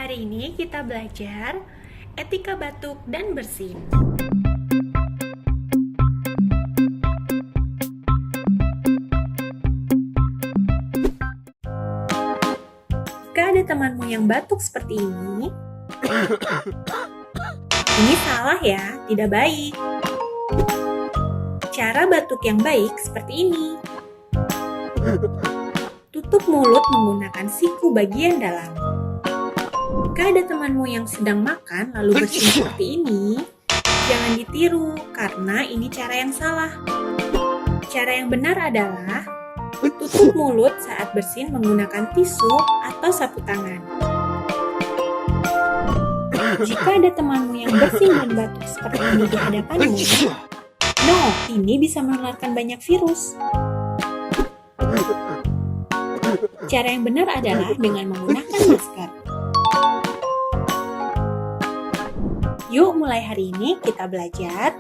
Hari ini kita belajar etika batuk dan bersin. Jika ada temanmu yang batuk seperti ini salah ya, tidak baik. Cara batuk yang baik seperti ini. Tutup mulut menggunakan siku bagian dalam. Jika ada temanmu yang sedang makan lalu bersin seperti ini, jangan ditiru karena ini cara yang salah. Cara yang benar adalah tutup mulut saat bersin menggunakan tisu atau sapu tangan. Jika ada temanmu yang bersin dan batuk seperti ini di hadapanmu, ini bisa menularkan banyak virus. Cara yang benar adalah dengan menggunakan masker. Yuk mulai hari ini kita belajar